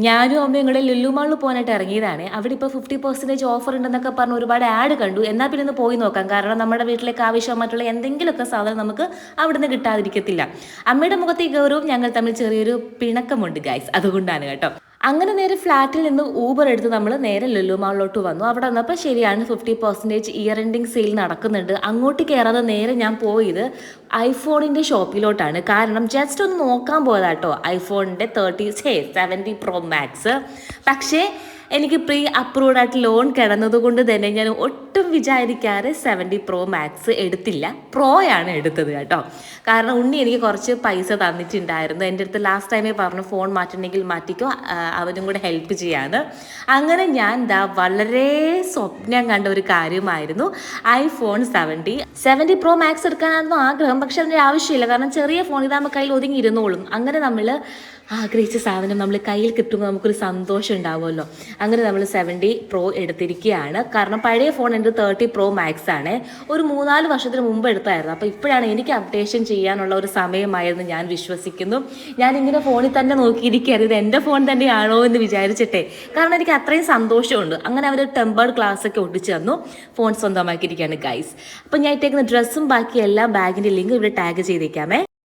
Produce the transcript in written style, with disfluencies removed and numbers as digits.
ഞാനും അമ്മയും കൂടെ ലുലു മാളിൽ പോകാനായിട്ട് ഇറങ്ങിയതാണ്. അവിടെ ഇപ്പോൾ 50% ഓഫർ ഉണ്ടെന്നൊക്കെ പറഞ്ഞ് ഒരുപാട് ആഡ് കണ്ടു. എന്നാൽ പിന്നെ ഒന്ന് പോയി നോക്കാം. കാരണം നമ്മുടെ വീട്ടിലേക്ക് ആവശ്യമായിട്ടുള്ള എന്തെങ്കിലുമൊക്കെ സാധനം നമുക്ക് അവിടുന്ന് കിട്ടാതിരിക്കത്തില്ല. അമ്മയുടെ മുഖത്തെ ഈ ഗൗരവം ഞങ്ങൾ തമ്മിൽ ചെറിയൊരു പിണക്കമുണ്ട് ഗൈസ്, അതുകൊണ്ടാണ് കേട്ടോ. അങ്ങനെ നേരെ ഫ്ലാറ്റിൽ നിന്ന് ഊബർ എടുത്ത് നമ്മൾ നേരെ ലുലു മാളിലോട്ട് വന്നു. അവിടെ വന്നപ്പോൾ ശരിയാണ് 50% ഇയർ എൻഡിങ് സെയിൽ നടക്കുന്നുണ്ട്. അങ്ങോട്ട് കയറാതെ നേരെ ഞാൻ പോയത് ഐഫോണിൻ്റെ ഷോപ്പിലോട്ടാണ്. കാരണം ജസ്റ്റ് ഒന്ന് നോക്കാൻ പോയതാട്ടോ ഐഫോണിൻ്റെ 70 പ്രോ മാക്സ്. പക്ഷേ എനിക്ക് പ്രീ അപ്രൂവ്ഡ് ആയിട്ട് ലോൺ കിടന്നതുകൊണ്ട് തന്നെ ഞാൻ ഒട്ടും വിചാരിക്കാതെ 70 പ്രോ മാക്സ് എടുത്തില്ല, പ്രോയാണ് എടുത്തത് കേട്ടോ. കാരണം ഉണ്ണി എനിക്ക് കുറച്ച് പൈസ തന്നിട്ടുണ്ടായിരുന്നു. എൻ്റെ അടുത്ത് ലാസ്റ്റ് ടൈമേ പറഞ്ഞു ഫോൺ മാറ്റണമെങ്കിൽ മാറ്റിക്കോ, അവനും കൂടെ ഹെൽപ്പ് ചെയ്യാന്ന്. അങ്ങനെ ഞാൻ വളരെ സ്വപ്നം കണ്ട ഒരു കാര്യമായിരുന്നു ഐഫോൺ 70 പ്രോ മാക്സ് എടുക്കാനായിരുന്നു ആഗ്രഹം. പക്ഷെ അതിൻ്റെ ആവശ്യമില്ല, കാരണം ചെറിയ ഫോൺ ഇതാകുമ്പോൾ കയ്യിൽ ഒതുങ്ങി ഇരുന്നോളും. അങ്ങനെ നമ്മൾ ആഗ്രഹിച്ച സാധനം നമ്മൾ കയ്യിൽ കിട്ടുമ്പോൾ നമുക്കൊരു സന്തോഷം ഉണ്ടാവുമല്ലോ. അങ്ങനെ നമ്മൾ 70 പ്രോ എടുത്തിരിക്കുകയാണ്. കാരണം പഴയ ഫോൺ എൻ്റെ 30 പ്രോ മാക്സ് ആണ്. ഒരു 3-4 വർഷത്തിന് മുമ്പ് എടുത്തായിരുന്നു. അപ്പോൾ ഇപ്പോഴാണ് എനിക്ക് അപ്ഡേഷൻ ചെയ്യാനുള്ള ഒരു സമയമായിരുന്നു ഞാൻ വിശ്വസിക്കുന്നു. ഞാനിങ്ങനെ ഫോണിൽ തന്നെ നോക്കിയിരിക്കുകയായിരുന്നു, ഇത് എൻ്റെ ഫോൺ തന്നെയാണോ എന്ന് വിചാരിച്ചിട്ടേ. കാരണം എനിക്ക് അത്രയും സന്തോഷമുണ്ട്. അങ്ങനെ അവർ ടെമ്പേർഡ് ഗ്ലാസ് ഒക്കെ ഒട്ടിച്ച് തന്നു, ഫോൺ സ്വന്തമാക്കിയിരിക്കുകയാണ് ഗൈസ്. അപ്പോൾ ഞാൻ ഇട്ടേക്കുന്ന ഡ്രസ്സും ബാക്കി എല്ലാ ബാഗിൻ്റെ ലിങ്ക് ഇവിടെ ടാഗ് ചെയ്തേക്കാമേ.